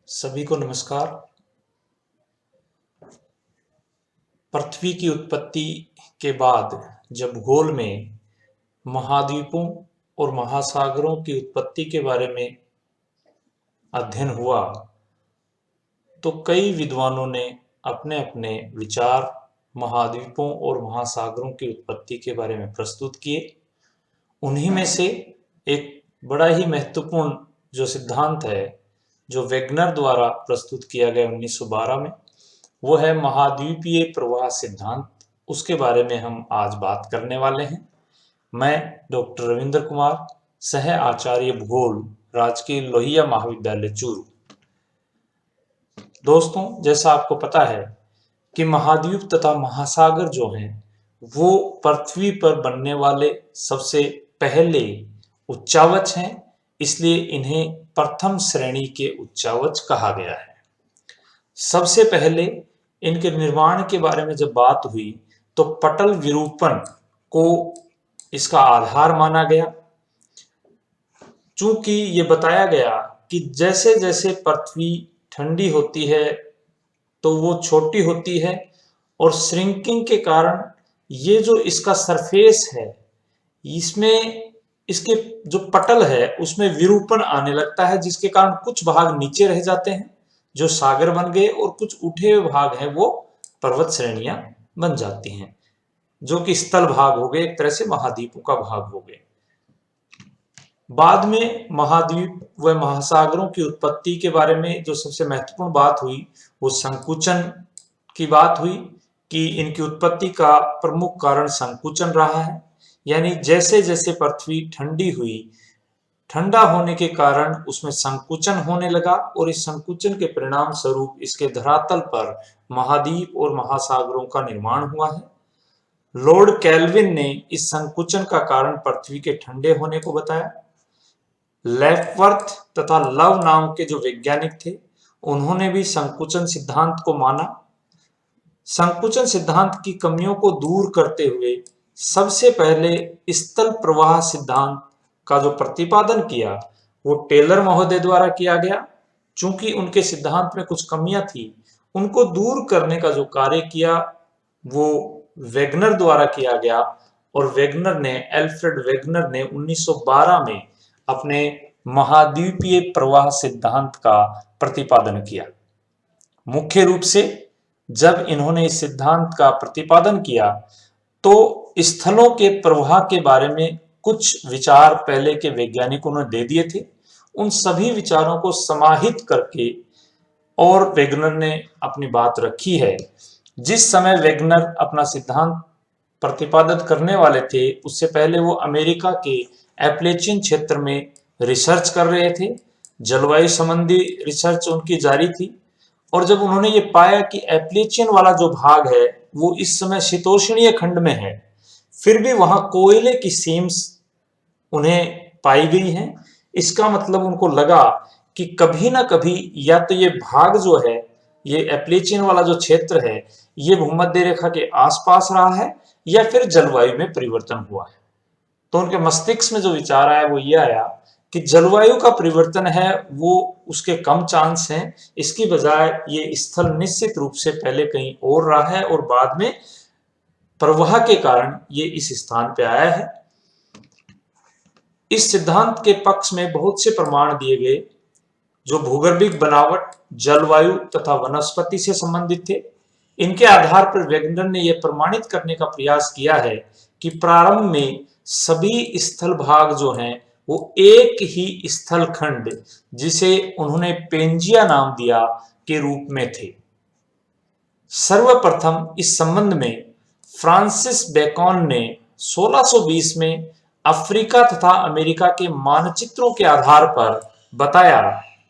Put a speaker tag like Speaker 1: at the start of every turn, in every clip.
Speaker 1: सभी को नमस्कार। पृथ्वी की उत्पत्ति के बाद जब भूगोल में महाद्वीपों और महासागरों की उत्पत्ति के बारे में अध्ययन हुआ तो कई विद्वानों ने अपने अपने विचार महाद्वीपों और महासागरों की उत्पत्ति के बारे में प्रस्तुत किए। उन्हीं में से एक बड़ा ही महत्वपूर्ण जो सिद्धांत है, जो वेगनर द्वारा प्रस्तुत किया गया 1912 में, वो है महाद्वीपीय प्रवाह सिद्धांत। उसके बारे में हम आज बात करने वाले हैं। मैं डॉक्टर रविंद्र कुमार, सह आचार्य भूगोल, राजकीय लोहिया महाविद्यालय चूरू। दोस्तों, जैसा आपको पता है कि महाद्वीप तथा महासागर जो हैं वो पृथ्वी पर बनने वाले सबसे पहले उच्चावच हैं, इसलिए इन्हें प्रथम श्रेणी के उच्चावच कहा गया है। सबसे पहले इनके निर्माण के बारे में जब बात हुई तो पटल विरूपण को इसका आधार माना गया, चूंकि ये बताया गया कि जैसे जैसे पृथ्वी ठंडी होती है तो वो छोटी होती है और श्रिंकिंग के कारण ये जो इसका सरफेस है, इसमें इसके जो पटल है उसमें विरूपण आने लगता है, जिसके कारण कुछ भाग नीचे रह जाते हैं जो सागर बन गए और कुछ उठे हुए भाग हैं वो पर्वत श्रेणियां बन जाती हैं, जो कि स्थल भाग हो गए, एक तरह से महाद्वीपों का भाग हो गए। बाद में महाद्वीप व महासागरों की उत्पत्ति के बारे में जो सबसे महत्वपूर्ण बात हुई वो संकुचन की बात हुई कि इनकी उत्पत्ति का प्रमुख कारण संकुचन रहा है। यानी जैसे जैसे पृथ्वी ठंडी हुई, ठंडा होने के कारण उसमें संकुचन होने लगा और इस संकुचन के परिणाम स्वरूप इसके धरातल पर महाद्वीप और महासागरों का निर्माण हुआ है। लॉर्ड केल्विन ने इस संकुचन का कारण पृथ्वी के ठंडे होने को बताया। लेफ्वर्थ तथा लव नाम के जो वैज्ञानिक थे उन्होंने भी संकुचन सिद्धांत को माना। संकुचन सिद्धांत की कमियों को दूर करते हुए सबसे पहले स्थल प्रवाह सिद्धांत का जो प्रतिपादन किया वो टेलर महोदय द्वारा किया गया। चूंकि उनके सिद्धांत में कुछ कमियां थी, उनको दूर करने का जो कार्य किया वो वेगनर द्वारा किया गया और एल्फ्रेड वेगनर ने 1912 में अपने महाद्वीपीय प्रवाह सिद्धांत का प्रतिपादन किया। मुख्य रूप से जब इन्होंने इस सिद्धांत का प्रतिपादन किया तो स्थलों के प्रवाह के बारे में कुछ विचार पहले के वैज्ञानिकों ने दे दिए थे। उन सभी विचारों को समाहित करके और वेगनर ने अपनी बात रखी है। जिस समय वेगनर अपना सिद्धांत प्रतिपादित करने वाले थे, उससे पहले वो अमेरिका के एपलेचियन क्षेत्र में रिसर्च कर रहे थे। जलवायु संबंधी रिसर्च उनकी जारी थी और जब उन्होंने ये पाया कि एपलेचियन वाला जो भाग है वो इस समय शीतोष्णीय खंड में है, फिर भी वहां कोयले की सीम्स उन्हें पाई गई हैं, इसका मतलब उनको लगा कि कभी ना कभी या तो ये भाग जो है, ये एपलेचियन वाला जो क्षेत्र है, ये भूमध्य रेखा के आसपास रहा है या फिर जलवायु में परिवर्तन हुआ है। तो उनके मस्तिष्क में जो विचार आया वो ये आया कि जलवायु का परिवर्तन है वो उसके कम चांस हैं, इसकी बजाय ये स्थल निश्चित रूप से पहले कहीं और रहा है और बाद में प्रवाह के कारण ये इस स्थान पे आया है। इस सिद्धांत के पक्ष में बहुत से प्रमाण दिए गए जो भूगर्भिक बनावट, जलवायु तथा वनस्पति से संबंधित थे। इनके आधार पर वेगनर ने यह प्रमाणित करने का प्रयास किया है कि प्रारंभ में सभी स्थल भाग जो हैं वो एक ही स्थल खंड, जिसे उन्होंने पेंजिया नाम दिया, के रूप में थे। सर्वप्रथम इस संबंध में फ्रांसिस बेकन ने 1620 में अफ्रीका तथा अमेरिका के मानचित्रों के आधार पर बताया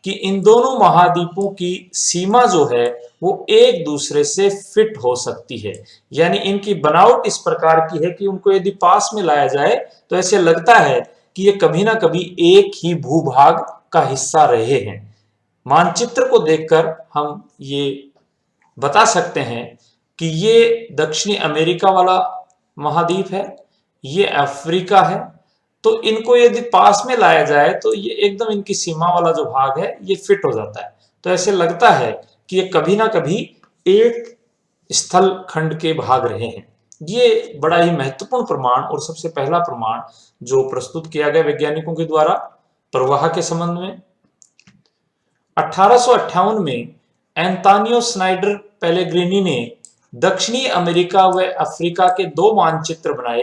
Speaker 1: कि इन दोनों महाद्वीपों की सीमा जो है वो एक दूसरे से फिट हो सकती है। यानी इनकी बनावट इस प्रकार की है कि उनको यदि पास में लाया जाए तो ऐसे लगता है कि ये कभी ना कभी एक ही भूभाग का हिस्सा रहे हैं। मानचित्र को देखकर हम ये बता सकते हैं कि ये दक्षिणी अमेरिका वाला महाद्वीप है, ये अफ्रीका है। तो इनको यदि पास में लाया जाए तो ये एकदम इनकी सीमा वाला जो भाग है ये फिट हो जाता है। तो ऐसे लगता है कि ये कभी ना कभी एक स्थल खंड के भाग रहे हैं। ये बड़ा ही महत्वपूर्ण प्रमाण और सबसे पहला प्रमाण जो प्रस्तुत किया गया वैज्ञानिकों के द्वारा प्रवाह के संबंध में। 1858 में एंतानियो स्नाइडर पेलेग्रिनी ने दक्षिणी अमेरिका व अफ्रीका के दो मानचित्र बनाए,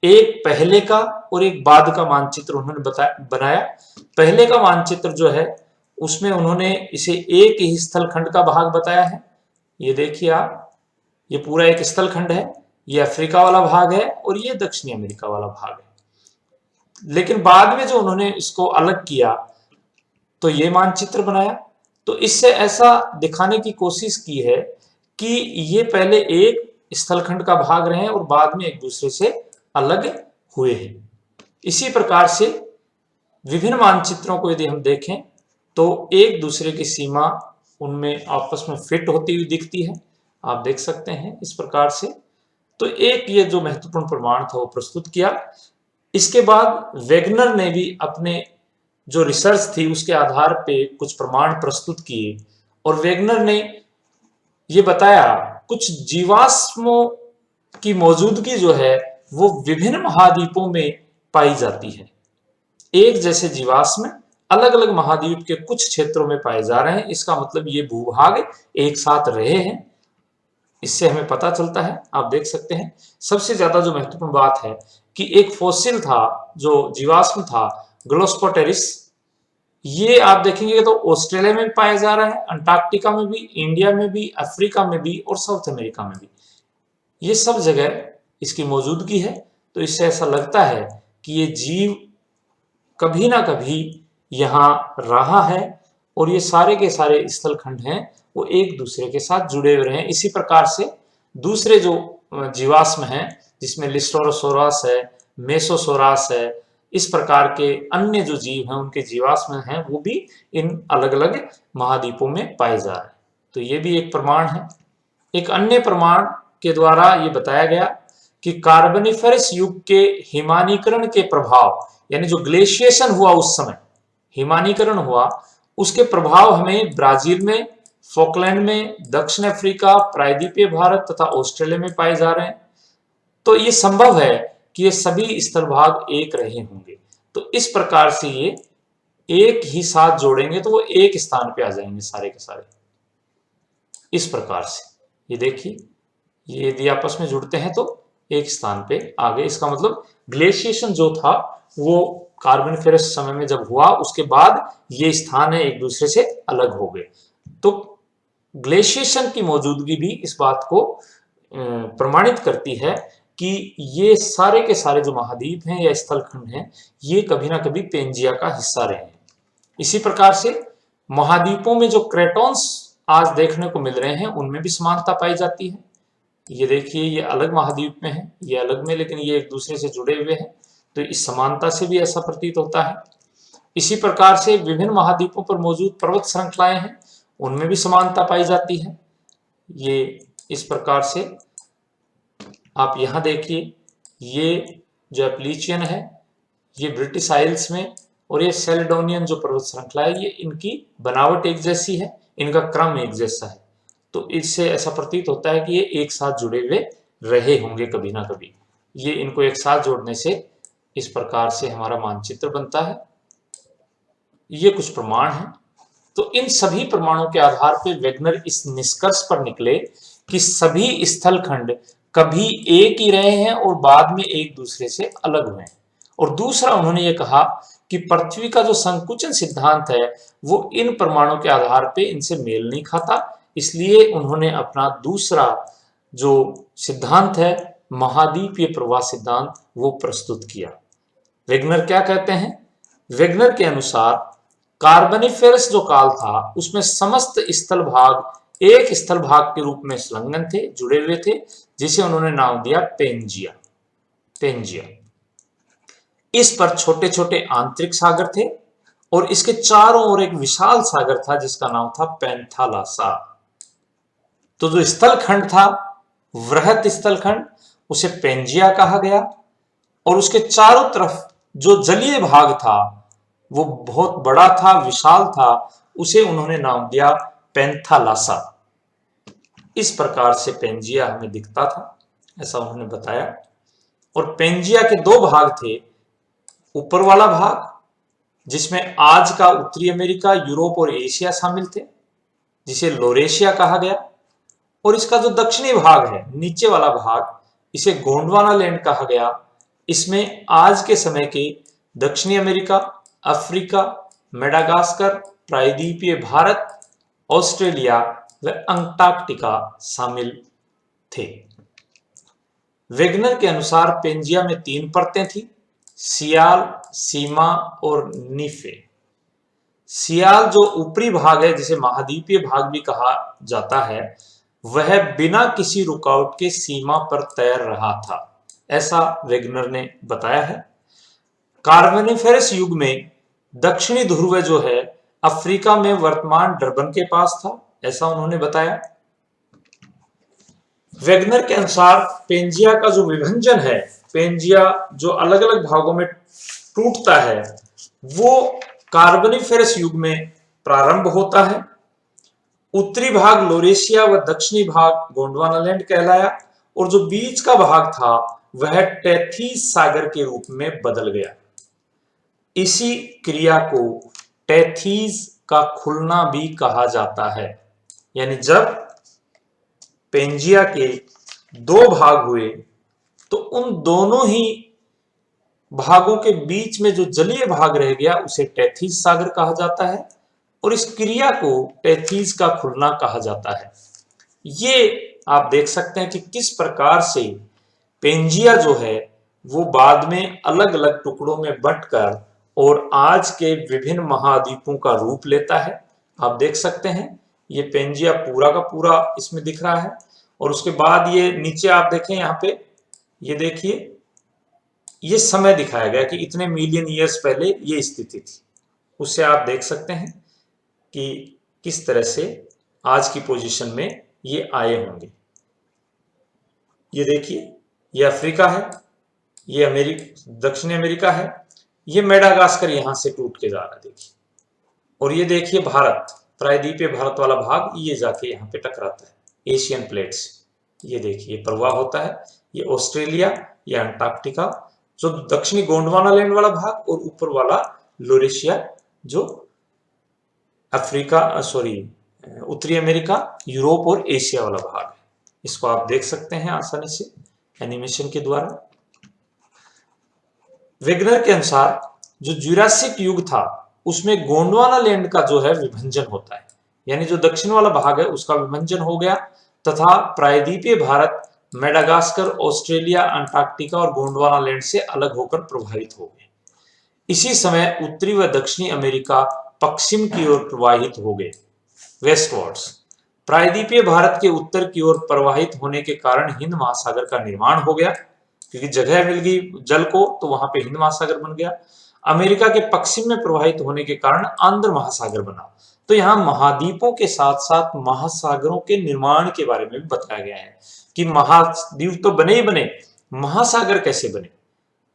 Speaker 1: एक पहले का और एक बाद का मानचित्र उन्होंने बनाया। पहले का मानचित्र जो है उसमें उन्होंने इसे एक ही स्थल खंड का भाग बताया है। ये देखिए आप, ये पूरा एक स्थल खंड है, ये अफ्रीका वाला भाग है और ये दक्षिणी अमेरिका वाला भाग है। लेकिन बाद में जो उन्होंने इसको अलग किया तो ये मानचित्र बनाया। तो इससे ऐसा दिखाने की कोशिश की है कि ये पहले एक स्थलखंड का भाग रहे हैं और बाद में एक दूसरे से अलग हुए हैं। इसी प्रकार से विभिन्न मानचित्रों को यदि हम देखें तो एक दूसरे की सीमा उनमें आपस में फिट होती हुई दिखती है, आप देख सकते हैं इस प्रकार से। तो एक ये जो महत्वपूर्ण प्रमाण था वो प्रस्तुत किया। इसके बाद वेगनर ने भी अपने जो रिसर्च थी उसके आधार पे कुछ प्रमाण प्रस्तुत किए और वेगनर ने ये बताया कुछ जीवाश्मों की मौजूदगी जो है वो विभिन्न महाद्वीपों में पाई जाती है। एक जैसे जीवाश्म अलग अलग महाद्वीप के कुछ क्षेत्रों में पाए जा रहे हैं, इसका मतलब ये भूभाग एक साथ रहे हैं। इससे हमें पता चलता है, आप देख सकते हैं। सबसे ज्यादा जो महत्वपूर्ण बात है कि एक फॉसिल था, जो जीवाश्म था ग्लोस्पोटेरिस, ये आप देखेंगे तो ऑस्ट्रेलिया में भी पाया जा रहा है, अंटार्कटिका में भी, इंडिया में भी, अफ्रीका में भी और साउथ अमेरिका में भी। ये सब जगह इसकी मौजूदगी है। तो इससे ऐसा लगता है कि ये जीव कभी ना कभी यहाँ रहा है और ये सारे के सारे स्थल खंड हैं वो एक दूसरे के साथ जुड़े हुए हैं। इसी प्रकार से दूसरे जो जीवाश्म हैं जिसमें लिस्टोरोसोरस है, मेसोसोरस है, इस प्रकार के अन्य जो जीव हैं उनके जीवाश्म हैं वो भी इन अलग अलग महाद्वीपों में पाए जा रहे हैं। तो ये भी एक प्रमाण है। एक अन्य प्रमाण के द्वारा ये बताया गया कि कार्बनिफेरस युग के हिमानीकरण के प्रभाव, यानी जो ग्लेशिएशन हुआ उस समय हिमानीकरण हुआ, उसके प्रभाव हमें ब्राजील में, फॉकलैंड में, दक्षिण अफ्रीका, प्रायद्वीपीय भारत तथा ऑस्ट्रेलिया में पाए जा रहे हैं। तो ये संभव है कि ये सभी स्थल भाग एक रहे होंगे। तो इस प्रकार से ये एक ही साथ जोड़ेंगे तो वो एक स्थान पे आ जाएंगे सारे के सारे। इस प्रकार से ये देखिए, ये यदि आपस में जुड़ते हैं तो एक स्थान पे आ गए। इसका मतलब ग्लेशिएशन जो था वो कार्बनिफेरस समय में जब हुआ उसके बाद ये स्थान है एक दूसरे से अलग हो गए। तो ग्लेशिएशन की मौजूदगी भी इस बात को प्रमाणित करती है कि ये सारे के सारे जो महाद्वीप हैं या स्थलखंड हैं ये कभी ना कभी पेंजिया का हिस्सा रहे हैं। इसी प्रकार से महाद्वीपों में जो क्रेटॉन्स आज देखने को मिल रहे हैं उनमें भी समानता पाई जाती है। ये देखिए, ये अलग महाद्वीप में है, ये अलग में, लेकिन ये एक दूसरे से जुड़े हुए हैं। तो इस समानता से भी ऐसा प्रतीत होता है। इसी प्रकार से विभिन्न महाद्वीपों पर मौजूद पर्वत श्रृंखलाएं हैं उनमें भी समानता पाई जाती है। ये इस प्रकार से आप यहाँ देखिए, ये जो एप्लीचियन है ये ब्रिटिश आइल्स में, और ये सेलेडोनियन जो पर्वत श्रृंखला है ये इनकी बनावट एक जैसी है, इनका क्रम एक जैसा है। तो इससे ऐसा प्रतीत होता है कि ये एक साथ जुड़े हुए रहे होंगे कभी ना कभी। ये इनको एक साथ जोड़ने से इस प्रकार से हमारा मानचित्र बनता है। ये कुछ प्रमाण हैं। तो इन सभी प्रमाणों के आधार पर वेगनर इस निष्कर्ष पर निकले कि सभी स्थलखंड कभी एक ही रहे हैं और बाद में एक दूसरे से अलग हुए हैं। और दूसरा उन्होंने ये कहा कि पृथ्वी का जो संकुचन सिद्धांत है वो इन प्रमाणों के आधार पे इनसे मेल नहीं खाता, इसलिए उन्होंने अपना दूसरा जो सिद्धांत है महाद्वीपीय प्रवाह सिद्धांत वो प्रस्तुत किया। वेगनर क्या कहते हैं? वेगनर के अनुसार कार्बनिफेरस जो काल था उसमें समस्त स्थल भाग एक स्थल भाग के रूप में संलग्न थे, जुड़े हुए थे, जिसे उन्होंने नाम दिया पेंजिया। पेंजिया। इस पर छोटे छोटे आंतरिक सागर थे और इसके चारों ओर एक विशाल सागर था जिसका नाम था पैंथालासा। तो जो स्थलखंड था, वृहत स्थलखंड, उसे पेंजिया कहा गया और उसके चारों तरफ जो जलीय भाग था वो बहुत बड़ा था, विशाल था, उसे उन्होंने नाम दिया पेंथालासा। इस प्रकार से पेंजिया हमें दिखता था, ऐसा उन्होंने बताया। और पेंजिया के दो भाग थे, ऊपर वाला भाग जिसमें आज का उत्तरी अमेरिका, यूरोप और एशिया शामिल थे, जिसे लोरेशिया कहा गया, और इसका जो दक्षिणी भाग है, नीचे वाला भाग, इसे गोंडवाना लैंड कहा गया। इसमें आज के समय के दक्षिणी अमेरिका, अफ्रीका, मेडागास्कर, प्रायद्वीपीय भारत, ऑस्ट्रेलिया व अंटार्कटिका शामिल थे। वेगनर के अनुसार पेंजिया में 3 परतें थी, सियाल, सीमा और नीफे। सियाल जो ऊपरी भाग है, जिसे महाद्वीपीय भाग भी कहा जाता है, वह बिना किसी रुकावट के सीमा पर तैर रहा था, ऐसा वेगनर ने बताया है। कार्बोनिफेरस युग में दक्षिणी ध्रुव जो है अफ्रीका में वर्तमान डरबन के पास था, ऐसा उन्होंने बताया। वेगनर के अनुसार पेंजिया का जो विभंजन है, पेंजिया जो अलग अलग भागों में टूटता है, वो कार्बोनिफेरस युग में प्रारंभ होता है। उत्तरी भाग लोरेशिया व दक्षिणी भाग गोंडवाना लैंड कहलाया, और जो बीच का भाग था वह टेथीस सागर के रूप में बदल गया। इसी क्रिया को टेथीस का खुलना भी कहा जाता है। यानी जब पेंजिया के 2 भाग हुए तो उन दोनों ही भागों के बीच में जो जलीय भाग रह गया उसे टेथीस सागर कहा जाता है, और इस क्रिया को टेथीस का खुलना कहा जाता है। ये आप देख सकते हैं कि किस प्रकार से पेंजिया जो है वो बाद में अलग अलग टुकड़ों में बंटकर और आज के विभिन्न महाद्वीपों का रूप लेता है। आप देख सकते हैं ये पेंजिया पूरा का पूरा इसमें दिख रहा है, और उसके बाद ये नीचे आप देखें यहाँ पे, ये देखिए ये समय दिखाया गया कि इतने मिलियन ईयर्स पहले ये स्थिति थी। उससे आप देख सकते हैं कि किस तरह से आज की पोजीशन में ये आए होंगे। ये देखिए ये अफ्रीका है, ये दक्षिणी अमेरिका है, ये मेडागास्कर यहां से टूट के जा रहा है देखिए, और ये देखिए भारत, प्रायद्वीपीय भारत वाला भाग ये जाके यहाँ पे टकराता है एशियन प्लेट्स। ये देखिए प्रवाह होता है, ये ऑस्ट्रेलिया, ये अंटार्कटिका, जो दक्षिणी गोंडवाना लैंड वाला भाग, और ऊपर वाला लोरेशिया जो उत्तरी अमेरिका, यूरोप और एशिया वाला भाग है। इसको आप देख सकते हैं आसानी से एनिमेशन के द्वारा। वेगनर के अनुसार जो जुरासिक युग था उसमें गोंडवाना लैंड का जो है विभंजन होता है, यानी जो दक्षिण वाला भाग है उसका विभंजन हो गया, तथा प्रायद्वीपीय भारत मेडागास्कर, ऑस्ट्रेलिया, अंटार्कटिका और गोंडवाना लैंड से अलग होकर प्रभावित हो गए। इसी समय उत्तरी व दक्षिणी अमेरिका पश्चिम की ओर प्रवाहित हो गए, वेस्टवर्ड्स। प्रायद्वीपीय भारत के उत्तर की ओर प्रवाहित होने के कारण हिंद महासागर का निर्माण हो गया, क्योंकि जगह मिल गई जल को, तो वहां पे हिंद महासागर बन गया। अमेरिका के पश्चिम में प्रवाहित होने के कारण आंध्र महासागर बना। तो यहाँ महाद्वीपों के साथ साथ महासागरों के निर्माण के बारे में भी बताया गया है कि महाद्वीप तो बने ही बने, महासागर कैसे बने।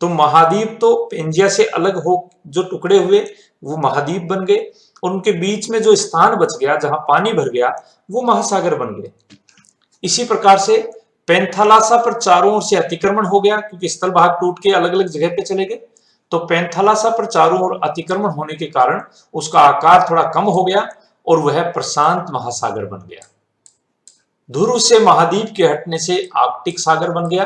Speaker 1: तो महाद्वीप तो पेंजिया से अलग हो जो टुकड़े हुए वो महाद्वीप बन गए, और उनके बीच में जो स्थान बच गया जहां पानी भर गया वो महासागर बन गए। इसी प्रकार से पेंथालासा पर चारों ओर से अतिक्रमण हो गया, क्योंकि स्थल भाग टूट के अलग अलग जगह पे चले गए। तो पेंथालासा पर चारों ओर अतिक्रमण होने के कारण उसका आकार थोड़ा कम हो गया और वह प्रशांत महासागर बन गया। ध्रुव से महाद्वीप के हटने से आर्कटिक सागर बन गया।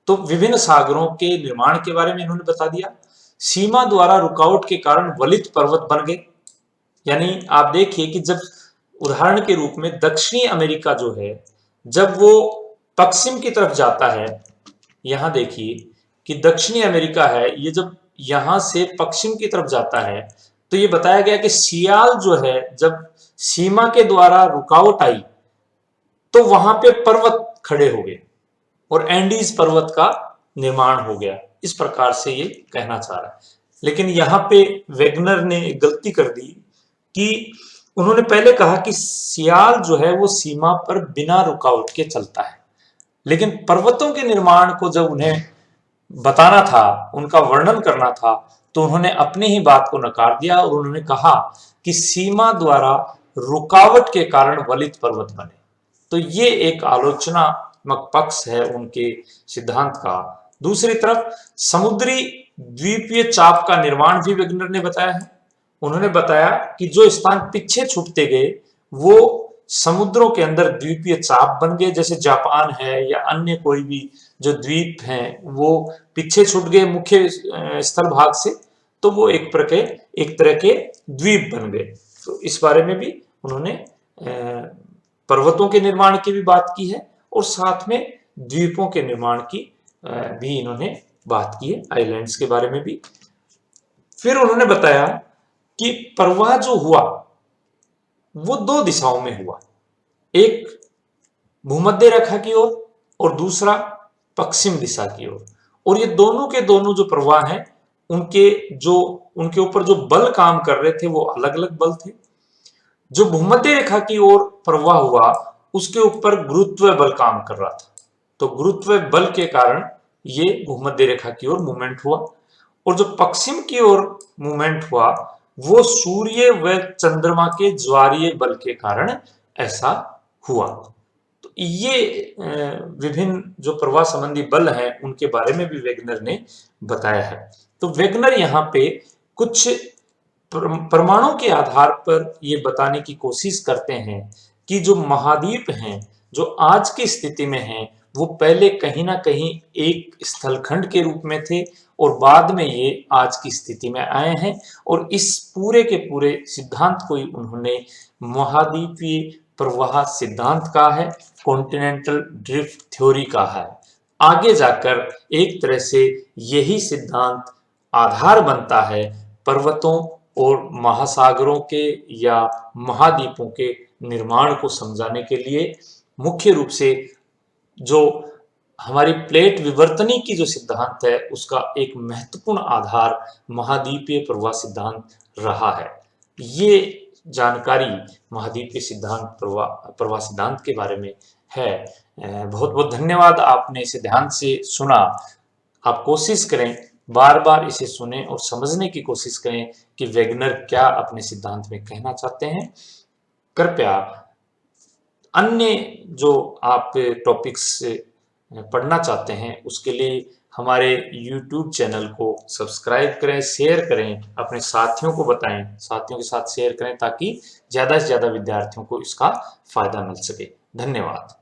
Speaker 1: तो विभिन्न सागरों के निर्माण के बारे में इन्होंने बता दिया। सीमा द्वारा रुकावट के कारण वलित पर्वत बन गए, यानी आप देखिए कि जब उदाहरण के रूप में दक्षिणी अमेरिका जो है जब वो पश्चिम की तरफ जाता है, यहां देखिए कि दक्षिणी अमेरिका है, ये जब यहां से पश्चिम की तरफ जाता है तो ये बताया गया कि सियाल जो है जब सीमा के द्वारा रुकावट आई तो वहां पे पर्वत खड़े हो गए और एंडीज पर्वत का निर्माण हो गया। इस प्रकार से ये कहना चाह रहा है। लेकिन यहाँ पे वेगनर ने गलती कर दी कि उन्होंने पहले कहा कि सियाल जो है वो सीमा पर बिना रुकावट के चलता है, लेकिन पर्वतों के निर्माण को जब उन्हें बताना था, उनका वर्णन करना था, तो तो उन्होंने अपनी ही बात को नकार दिया और उन्होंने कहा कि सीमा द्वारा रुकावट के कारण वलित पर्वत बने। तो ये एक आलोचनात्मक पक्ष है उनके सिद्धांत का। दूसरी तरफ समुद्री द्वीपीय चाप का निर्माण भी वेगनर ने बताया है। उन्होंने बताया कि जो स्थान पीछे छूटते गए वो समुद्रों के अंदर द्वीपीय चाप बन गए, जैसे जापान है या अन्य कोई भी जो द्वीप हैं वो पीछे छूट गए मुख्य स्थल भाग से, तो वो एक तरह के द्वीप बन गए। तो इस बारे में भी उन्होंने पर्वतों के निर्माण की भी बात की है और साथ में द्वीपों के निर्माण की भी इन्होंने बात की है, आइलैंड्स के बारे में भी। फिर उन्होंने बताया कि प्रवाह जो हुआ वो दो दिशाओं में हुआ, एक भूमध्य रेखा की ओर और दूसरा पश्चिम दिशा की ओर। और ये दोनों के दोनों जो प्रवाह हैं उनके ऊपर जो बल काम कर रहे थे वो अलग अलग बल थे। जो भूमध्य रेखा की ओर प्रवाह हुआ उसके ऊपर गुरुत्व बल काम कर रहा था, तो गुरुत्व बल के कारण ये भूमध्य रेखा की ओर मूवमेंट हुआ। और जो पश्चिम की ओर मूवमेंट हुआ वो सूर्य व चंद्रमा के ज्वारीय बल के कारण ऐसा हुआ। तो ये विभिन्न जो प्रवाह संबंधी बल हैं उनके बारे में भी वेगनर ने बताया है। तो वेगनर यहाँ पे कुछ प्रमाणों के आधार पर ये बताने की कोशिश करते हैं कि जो महाद्वीप हैं जो आज की स्थिति में हैं वो पहले कहीं ना कहीं एक स्थलखंड के रूप में थे और बाद में ये आज की स्थिति में आए हैं। और इस पूरे के पूरे सिद्धांत को ही उन्होंने महाद्वीपीय प्रवाह सिद्धांत कहा है, कॉन्टिनेंटल ड्रिफ्ट थ्योरी कहा है। आगे जाकर एक तरह से यही सिद्धांत आधार बनता है पर्वतों और महासागरों के या महाद्वीपों के निर्माण को समझाने के लिए। मुख्य रूप से जो हमारी प्लेट विवर्तनी की जो सिद्धांत है उसका एक महत्वपूर्ण आधार महाद्वीपीय प्रवाह सिद्धांत रहा है। ये जानकारी महाद्वीपीय सिद्धांत प्रवाह सिद्धांत के बारे में है। बहुत बहुत धन्यवाद, आपने इसे ध्यान से सुना। आप कोशिश करें बार बार इसे सुने और समझने की कोशिश करें कि वेगनर क्या अपने सिद्धांत में कहना चाहते हैं। कृपया अन्य जो आप टॉपिक्स पढ़ना चाहते हैं उसके लिए हमारे YouTube चैनल को सब्सक्राइब करें, शेयर करें, अपने साथियों को बताएं, साथियों के साथ शेयर करें ताकि ज़्यादा से ज़्यादा विद्यार्थियों को इसका फायदा मिल सके। धन्यवाद।